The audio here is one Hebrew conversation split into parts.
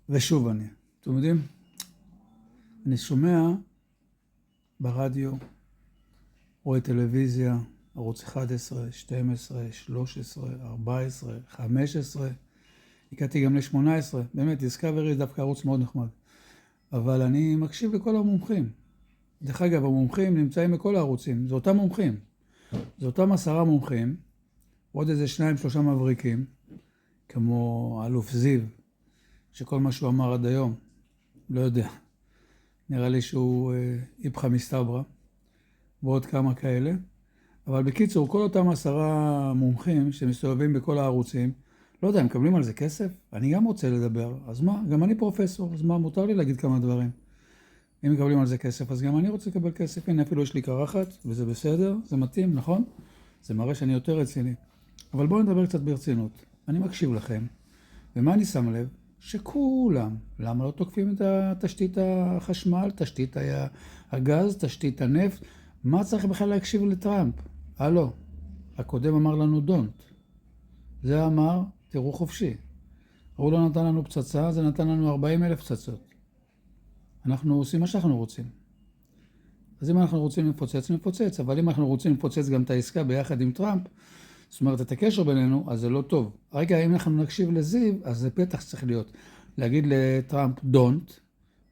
ושוב אתם יודעים, אני שומע ברדיו, רואה טלוויזיה, ערוץ 11, 12, 13, 14, 15, הגעתי גם ל-18, באמת, דיסקאברי דווקא ערוץ מאוד נחמד. אבל אני מקשיב לכל המומחים. דרך אגב, המומחים נמצאים בכל הערוצים, זה אותם מומחים. זה אותם 10 מומחים, עוד איזה 2-3 מבריקים, כמו אלוף זיו, שכל מה שהוא אמר עד היום, לא יודע, נראה לי שהוא איפכא מסתברא, ועוד כמה כאלה. אבל בקיצור, כל אותם 10 מומחים שמסתובבים בכל הערוצים, לא יודע, הם מקבלים על זה כסף? אני גם רוצה לדבר, אז מה? גם אני פרופסור, אז מה? מותר לי להגיד כמה דברים. אם מקבלים על זה כסף, אז גם אני רוצה לקבל כסף. הנה, אפילו יש לי קרחת, וזה בסדר, זה מתאים, נכון? זה מראה שאני יותר רציני. אבל בואו נדבר קצת ברצינות. אני מקשיב לכם, ומה אני שם לב? שכולם, למה לא תוקפים את תשתית החשמל, תשתית הגז, תשתית הנפט? מה צריך בכלל להקשיב לטראמפ? הלו, הקודם אמר לנו don't. זה אמר, תראו חופשי. הוא לא נתן לנו פצצה, זה נתן לנו 40,000 פצצות. אנחנו עושים מה שאנחנו רוצים. אז אם אנחנו רוצים לפוצץ, נפוצץ. אבל אם אנחנו רוצים לפוצץ גם את העסקה ביחד עם טראמפ, זאת אומרת, את הקשר בינינו, אז זה לא טוב. רגע, אם אנחנו נקשיב לזיו, אז זה פתח צריך להיות. להגיד לטראמפ, don't,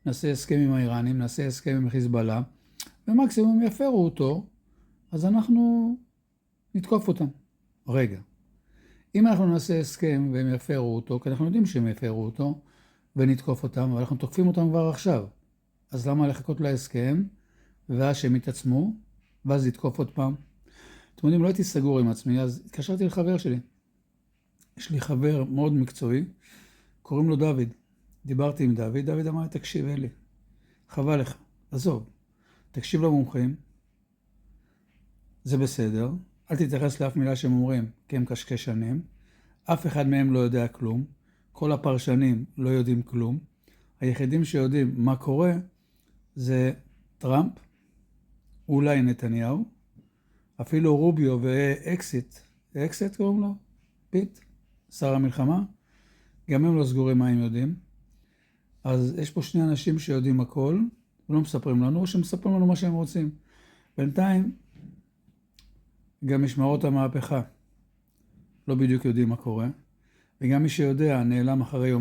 נעשה הסכם עם האיראנים, נעשה הסכם עם חיזבאללה, ומקסימום יפרו אותו, אז אנחנו נתקוף אותם. רגע. אם אנחנו נעשה הסכם והם יפרו אותו, כי אנחנו יודעים שהם יפרו אותו, ונתקוף אותם, אבל אנחנו תוקפים אותם כבר עכשיו. אז למה לחכות להסכם, ואז שהם יתעצמו, ואז לתקוף עוד פעם? אתם יודעים, לא הייתי סגור עם עצמי, אז התקשרתי לחבר שלי. יש לי חבר מאוד מקצועי, קוראים לו דוד. דיברתי עם דוד, דוד אמר, תקשיב אלי, חבל לך, עזוב, תקשיב למומחים, זה בסדר, אל תתייחס לאף מילה שהם אומרים, כי הם קשקשנים, אף אחד מהם לא יודע כלום, כל הפרשנים לא יודעים כלום, היחידים שיודעים מה קורה זה טראמפ, אולי נתניהו, אפילו רוביו אקסיט קוראים לו, פיט, שר המלחמה, גם הם לא סגורים מה הם יודעים. אז יש פה 2 אנשים שיודעים הכל, ולא מספרים לנו, או שמספרים לנו מה שהם רוצים. בינתיים, גם משמרות המהפכה לא בדיוק יודעים מה קורה, וגם מי שיודע נעלם אחרי 2-3,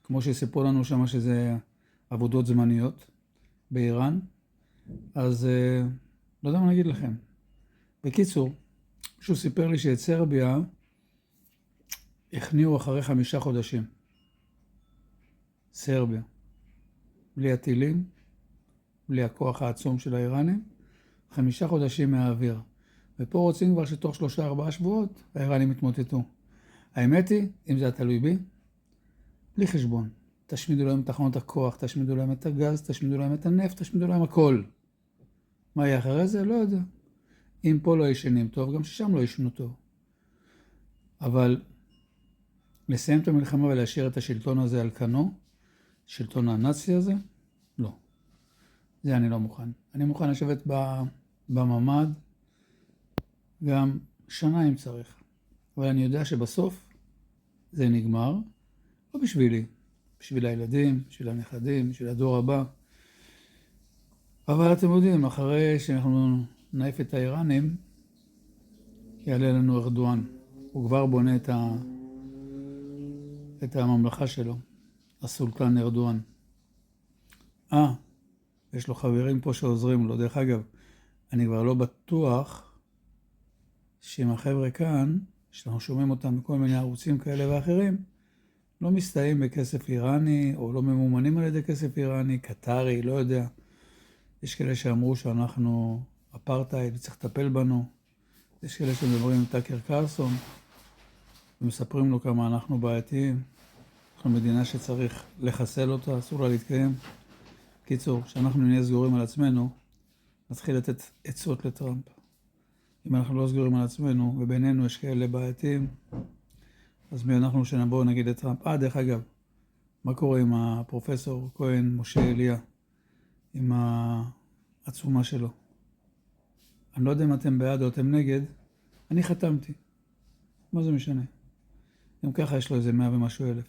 כמו שסיפרו לנו שם שזה עבודות זמניות באיראן, אז לא יודע מה להגיד לכם. בקיצור, מישהו סיפר לי שאת סרביה הכניעו אחרי 5 חודשים. סרביה. בלי הטילים, בלי הכוח העצום של האיראנים, 5 חודשים מהאוויר. ופה רוצים כבר שתוך 3-4 שבועות האיראנים יתמוטטו. האמת היא, אם זה תלוי בי, בלי חשבון. תשמידו להם תחנות הכוח, תשמידו להם את הגז, תשמידו להם את הנפט, תשמידו להם הכל. מה יהיה אחרי זה? לא יודע. אם פה לא ישנים טוב, גם ששם לא ישנו טוב. אבל לסיים את המלחמה ולהשאיר את השלטון הזה על כנו, שלטון הנאצי הזה, לא. זה אני לא מוכן. אני מוכן לשבת בממ"ד גם שנה אם צריך. אבל אני יודע שבסוף זה נגמר, לא בשבילי, בשביל הילדים, בשביל הנכדים, בשביל הדור הבא. אבל אתם יודעים, אחרי שאנחנו נעיף את האיראנים, יעלה לנו ארדואן. הוא כבר בונה את הממלכה שלו, הסולטן ארדואן. יש לו חברים פה שעוזרים לו. דרך אגב, אני כבר לא בטוח שעם החבר'ה כאן, שאנחנו שומעים אותם בכל מיני ערוצים כאלה ואחרים, לא מסתיים בכסף איראני, או לא ממומנים על ידי כסף איראני, קטרי, לא יודע. יש כאלה שאמרו שאנחנו אפרטהייד, צריך לטפל בנו. יש כאלה שמדברים עם טאקר קרלסון, ומספרים לו כמה אנחנו בעייתיים. אנחנו מדינה שצריך לחסל אותה, אסור לה להתקיים. קיצור, כשאנחנו נהיה סגורים על עצמנו, נתחיל לתת עצות לטראמפ. אם אנחנו לא סגורים על עצמנו, ובינינו יש כאלה בעייתיים, אז מי אנחנו שנבוא נגיד לטראמפ? דרך אגב, מה קורה עם הפרופסור כהן משה אליה, עם העצומה שלו? אני לא יודע אם אתם בעד או אתם נגד, אני חתמתי. מה זה משנה? גם ככה יש לו איזה 100 ומשהו אלף.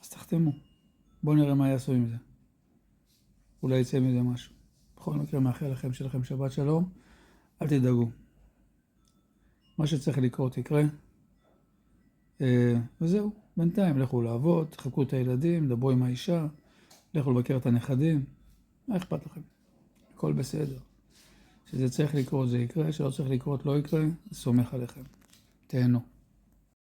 אז תחתמו. בואו נראה מה יעשו עם זה. אולי יצא מזה משהו. בכל מקרה, מאחל לכם שלכם שבת שלום. אל תדאגו. מה שצריך לקרות יקרה. וזהו. בינתיים, לכו לעבוד, תחכו את הילדים, דברו עם האישה, לכו לבקר את הנכדים. מה אכפת לכם? הכל בסדר. שזה צריך לקרות זה יקרה, שלא צריך לקרות לא יקרה, סומך עליכם. תהנו.